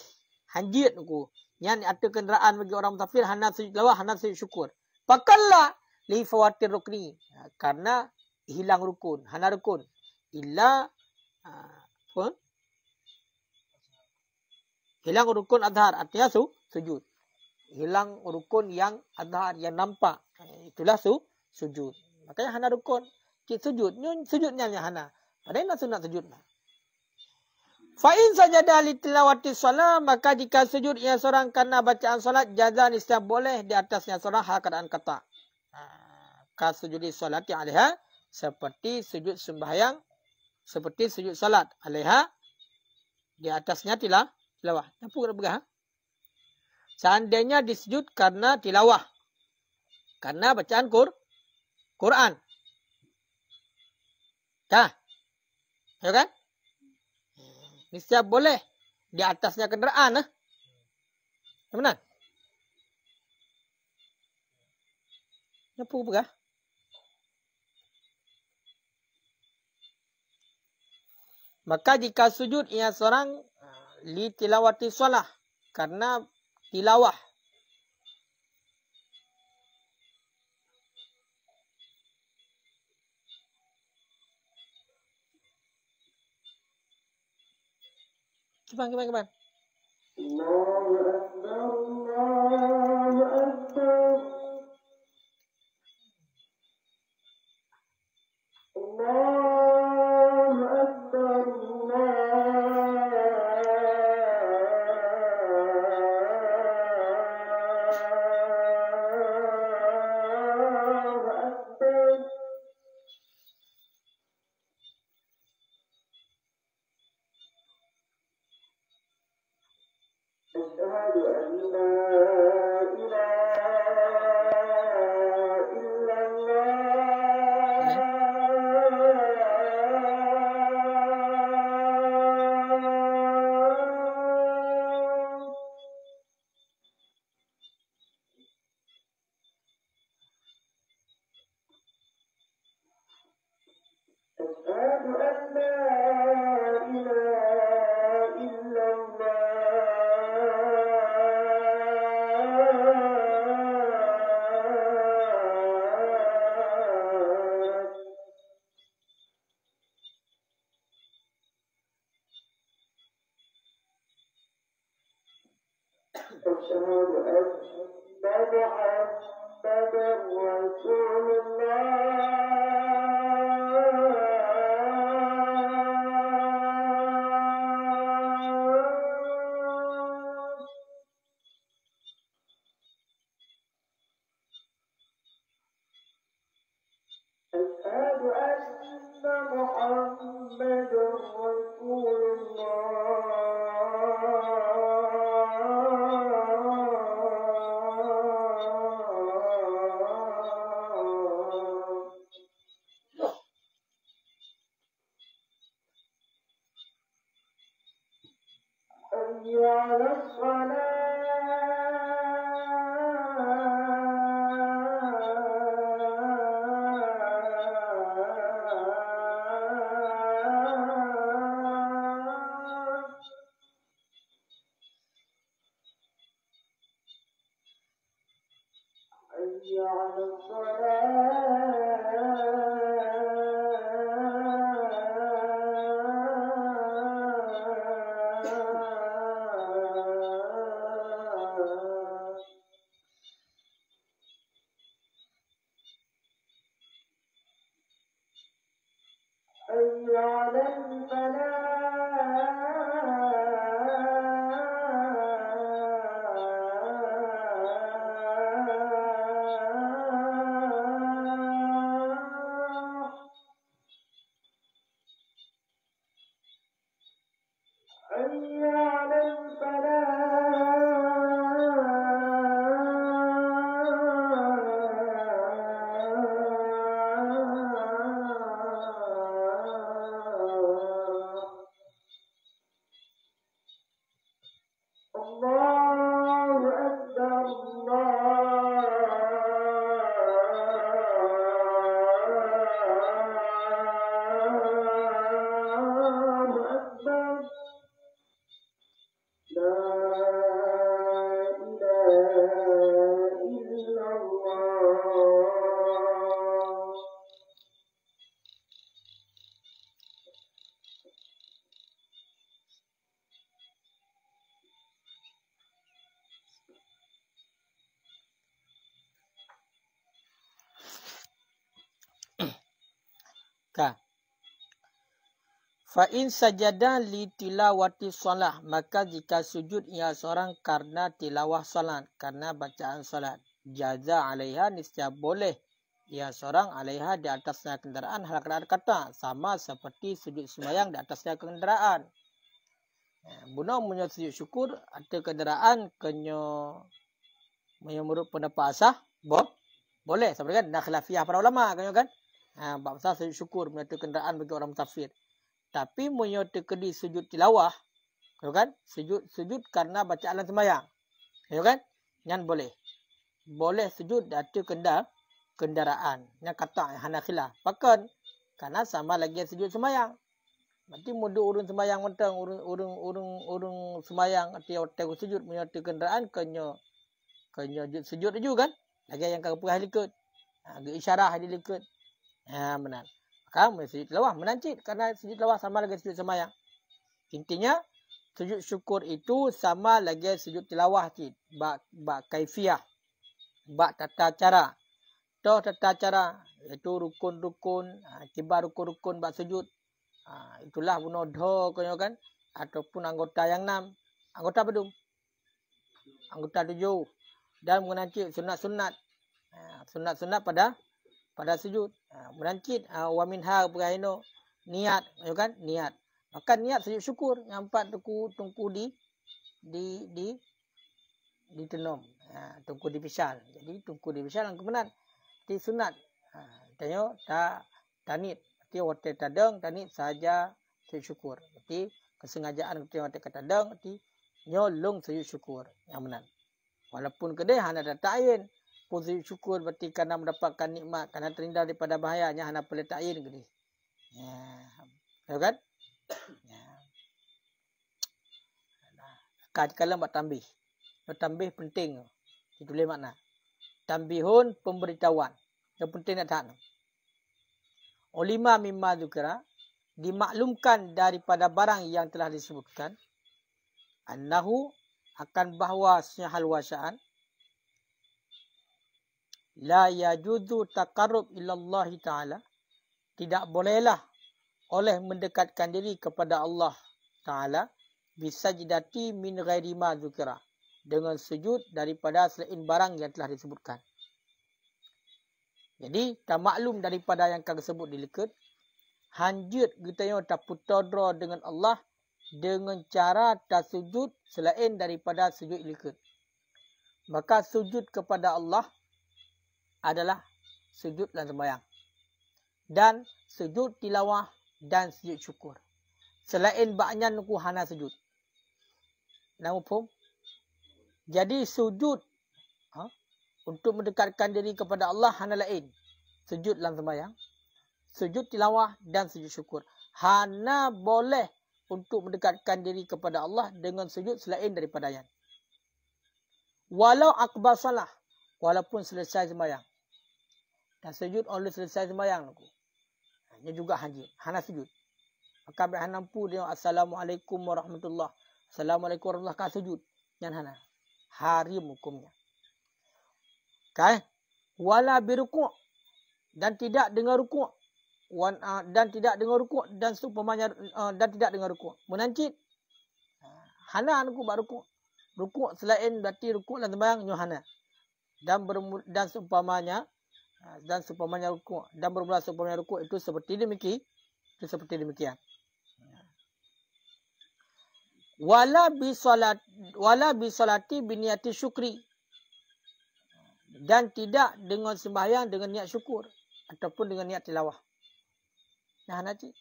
Hanjit aku. Yang ada kenderaan bagi orang musafir hana sujud tilawah, hana sujud syukur. Pakallah li fawatir rukni. Karena hilang rukun, hana rukun. Illa hilang rukun adhar, artinya sujud. Hilang rukun yang adhar, yang nampak. Itulah sujud. Makanya hana rukun. Sujud, sujudnya hana. Padahal sunat sujud. Fa'in sajadah li tilawati salat, maka jika sujud ia seorang karena bacaan salat, jaza niscaya boleh di atasnya seorang hal keadaan kata. Ka sujudi salati alaiha, seperti sujud sembahyang, seperti sujud salat alaiha, di atasnya tilawah. Apa kena pegang? Seandainya disujud karena tilawah, karena bacaan Quran. Ya kan? Niscaya boleh di atasnya kenderaan. Benar? Apa pegang? Maka jika sujud ia seorang li tilawati shalah karena tilawah Kipan. Allahu Akbar, Allahu Akbar. Allahu Akbar, Allahu Akbar. أشهد أن لا إله إلا الله. أشهد أن لا إله إلا الله. أشهد أن محمدا رسول الله. أشهد أن محمدا رسول الله. حي على الصلاة. حي على الصلاة. حي على الفلاح. حي على الفلاح. الله أكبر، الله أكبر. لا إله إلا الله. Ka. Fa in sajada li tilawati shalah, maka jika sujud ia seorang karena tilawah salat, karena bacaan salat, jaza alaiha, niscaya boleh ia seorang alaiha di atasnya kendaraan, hal kata sama seperti sujud sembahyang di atasnya kendaraan. Buno punya sujud syukur ada kendaraan kenyo menurut pendapat asah boleh, seperti kan dah khilafiyah para ulama kan. Bab asah sujud syukur punya kendaraan bagi orang musafir. Tapi menyote kedi sujud tilawah, kan? Sujud karena bacaan sembahyang, kan? Yang boleh. Boleh sujud datu kendaraan. Yang kata Hanafilah. Bahkan karena sama lagi sujud sembahyang. Berarti mudu urun sembahyang mentang, urung sembahyang atau sujud menyote kendaraan kenyo sujud tu kan? Lagi yang kau pergi likut. Isyarah di likut. Benar. Maka sujud tilawah menancit karena sujud tilawah sama lagi sujud sembahyang. Intinya sujud syukur itu sama lagi sujud tilawah cik. Bak kaifiyah. Bak tata cara. Toh tata cara. Iaitu rukun-rukun. Kibar rukun-rukun bak sujud. Itulah bunuh dho kan. Ataupun anggota yang 6. Anggota bedum. Anggota 7. Dan menancit sunat-sunat. Sunat-sunat pada sujud. Menancit wa minha berhaino niat, kan? Niat. Maka niat sujud syukur yang 4 tungku di tenom. Tungku dipisal. Jadi tungku dipisal yang kebenar. Di sunat. Tanya tanit. Berarti wate tadang tanit saja sujud syukur. Berarti kesengajaan kita wate katadang berarti nyolong sujud syukur yang benar. Walaupun kedai hana ada ta'yin. Pun sujud syukur berarti kerana mendapatkan nikmat. Kerana terhindar daripada bahayanya hana boleh ta'yin kedai. Ya kan? Kalau buat tambih. Tambih penting. Ditulis makna. Tambihun pemberitahuan. Yang penting nak tahan. Ulima mimma dzukira dimaklumkan daripada barang yang telah disebutkan. Annahu akan bahawa hal wasa'an la yajuzu taqarrub ila Allah Ta'ala. Tidak bolehlah oleh mendekatkan diri kepada Allah Ta'ala bisajdati min ghairi ma dzukira. Dengan sujud daripada selain barang yang telah disebutkan. Jadi, tak maklum daripada yang kami sebut di lekut. Hanjut kita yang tak putadra dengan Allah dengan cara tak sujud selain daripada sujud lekut. Maka sujud kepada Allah adalah sujud dan sembahyang. Dan sujud tilawah dan sujud syukur. Selain baknya nuku hana sujud. Nama pun. Jadi sujud untuk mendekatkan diri kepada Allah hana lain. Sujud dan sembahyang. Sujud tilawah dan sujud syukur. Hana boleh untuk mendekatkan diri kepada Allah dengan sujud selain daripadanya. Walau akbar salah. Walaupun selesai sembahyang. Dan sujud oleh selesai sembahyang. Ini juga haji. Hana sujud. Maka hana nampu dia. Assalamualaikum warahmatullahi. Assalamualaikum warahmatullahi wabarakatuh. Sujud. Yang hana. Harim hukumnya. Okay. Wala birukuk. Dan tidak dengar rukuk. Dan tidak dengar rukuk. Dan seumpamanya dan tidak dengar rukuk. Menancit. Hana rukuk buat rukuk. Rukuk selain berarti rukuk dan sembahyang hana. Dan seumpamanya rukuk. Dan bermula seumpamanya rukuk itu seperti demikian. Wala bi salati biniyati syukri. Dan tidak dengan sembahyang dengan niat syukur. Ataupun dengan niat tilawah. Hana cik.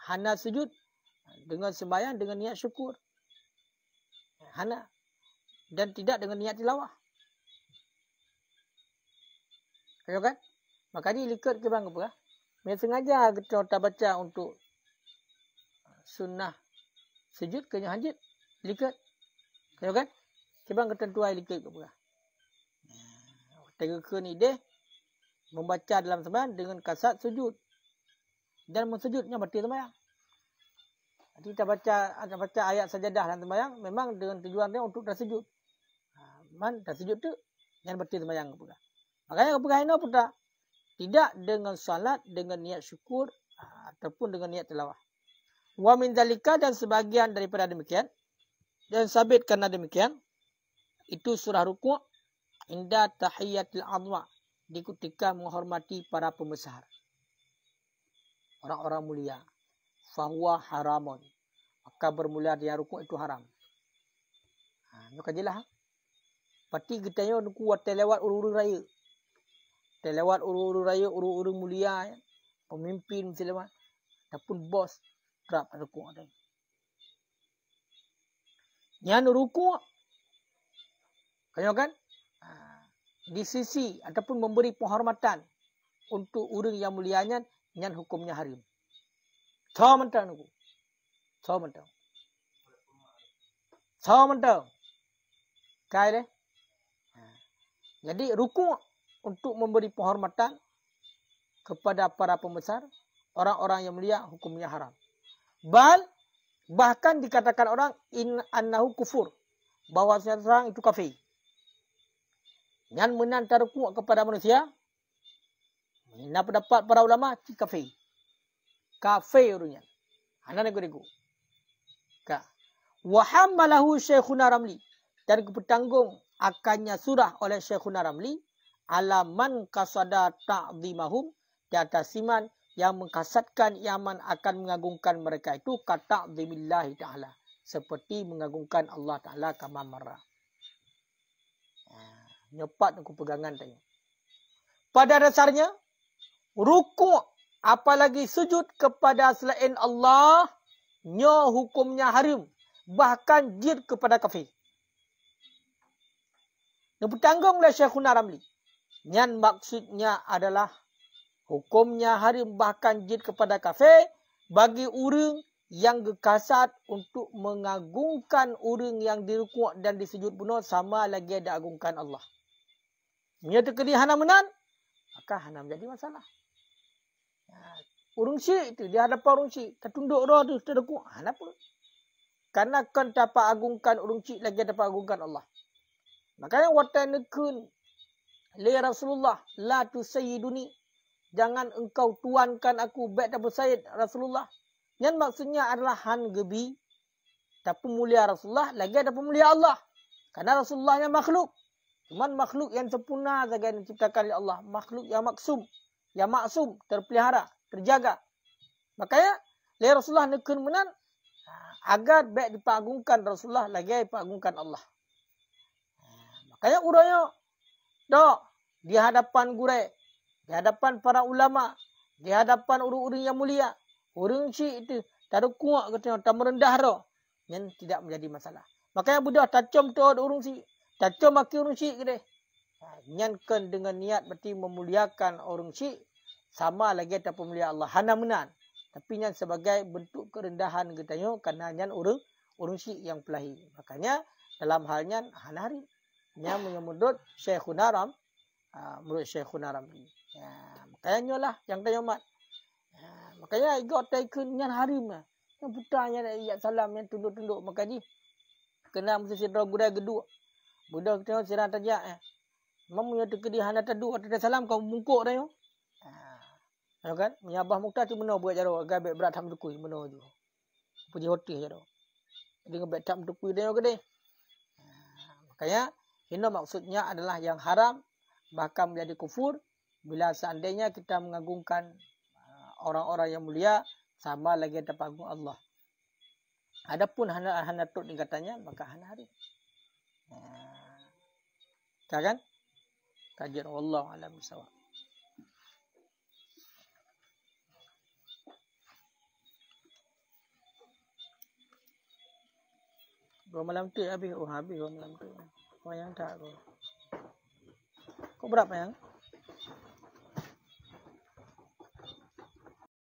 Hana sujud dengan sembahyang dengan niat syukur. Hana. Dan tidak dengan niat tilawah. Tahu kan? Maka dia likut ke bang apa? Mereka sengaja kita tak baca untuk sunnah sujud ke hajat. Likut. Tahu kan? Kebang ketentuan likut ke apa? Tega ke ni dia membaca dalam sembahyang dengan kasat sujud. Dan mensujudnya berarti sembahyang. Jadi kita baca ayat sajadah dalam sembahyang memang dengan tujuan dia untuk tersujud. Tersujud tu yang berarti sembahyang pula. Makanya kepegang ini pula tidak dengan salat dengan niat syukur ataupun dengan niat tilawah. Wa min zalika dan sebagian daripada demikian dan sabit kerana demikian itu surah rukuk inda tahiyatil adwa di ketika menghormati para pembesar. Orang-orang mulia. Fahuwa haramun. Maka bermula dia rukuk itu haram. Maka jelah. Pati kita yang kuat terlewat uru-uru raya. Terlewat uru-uru raya, uru-uru mulia. Pemimpin selewat. Ataupun bos. Kerap rukuk ada. Yang rukuk. Kaya kan? Di sisi ataupun memberi penghormatan untuk orang yang mulianya yang hukumnya haram. Sama mentang aku. Sama mentang. Kai deh. Jadi rukuk untuk memberi penghormatan kepada para pembesar, orang-orang yang mulia hukumnya haram. Bal Bahkan dikatakan orang annahu kufur. Bahawa seseorang itu kafir. Yang menantara kuat kepada manusia. Ini pendapat para ulama. Kafir. Kafir orangnya. Anak negeriku. Wahammalahu Syekhuna Ramli. Dan bertanggung akannya surah oleh Syekhuna Ramli. Alaman kasada ta'zimahum. Di atas iman yang mengkasatkan iaman akan mengagungkan mereka itu kata ta'zimillahi ta'ala. Seperti mengagungkan Allah Ta'ala kama marah. Nyepat aku pegangan tanya. Pada dasarnya, rukuk apalagi sujud kepada selain Allah, nyo hukumnya haram. Bahkan jid kepada kafir. Yang bertanggung oleh Syekhuna Ramli. Yang maksudnya adalah hukumnya haram bahkan jid kepada kafir bagi orang yang gekasat untuk mengagungkan orang yang dirukuk dan disujud bunuh sama lagi ada agungkan Allah. Menyatakan hana menan, maka hana menjadi masalah. Orang syik itu, di hadapan orang syik, tertunduk roh tu, terdekuk, hana pun. Karena kan dapat agungkan orang syik lagi dapat agungkan Allah. Makanya watanakun li Rasulullah la tusayyiduni. Jangan engkau tuankan aku baik dapat sayyid Rasulullah. Yang maksudnya adalah han gebi tapi mulia Rasulullah lagi ada pemulia Allah. Karena Rasulullah yang makhluk. Cuman makhluk yang sempurna saja yang diciptakan oleh Allah. Makhluk yang maksum, terpelihara, terjaga. Makanya oleh Rasulullah nekun menan agar baik dipagungkan Rasulullah lagi dipagungkan Allah. Makanya uranya dok di hadapan gure, di hadapan para ulama, di hadapan orang-orang yang mulia. Orang syik itu tak ada kuat katanya, tak merendah roh. Yang tidak menjadi masalah. Makanya budak tacom tu orang syik. Tacom maki orang syik ke dia. Nyankan dengan niat berarti memuliakan orang syik. Sama lagi tak pemulia Allah. Hana menan. Tapi yang sebagai bentuk kerendahan katanya. Kerana yang orang syik yang pelahi. Makanya dalam halnya hana hari. Yang menyebut Syekhuna Ram. Menurut Syekhuna Ram. Makanya lah yang tanya mat. Makanya ikut taikun yang harim lah. Yang putanya nak iat salam yang tunduk-tunduk. Makanya kena mesti sidra gudai geduk. Budak tengok sirah tajak. Memang punya tekedi hana taduk. Ada salam kau bungkuk dah. Ya kan? Menyabah muka tu benar buat jaro. Agar baik berat ham tukui. Benar tu. Puji hoti jaro. Jadi baik tak tukui dah. Makanya ini maksudnya adalah yang haram. Bahkan menjadi kufur. Bila seandainya kita mengagungkan orang-orang yang mulia sama lagi terpagung Allah. Adapun hana tut ni katanya maka hana hari. Kan? Kajian Allah alam bisawab. Dua malam tu habis. Habis dua malam tu. Kau yang tak kau. Kau berapa yang?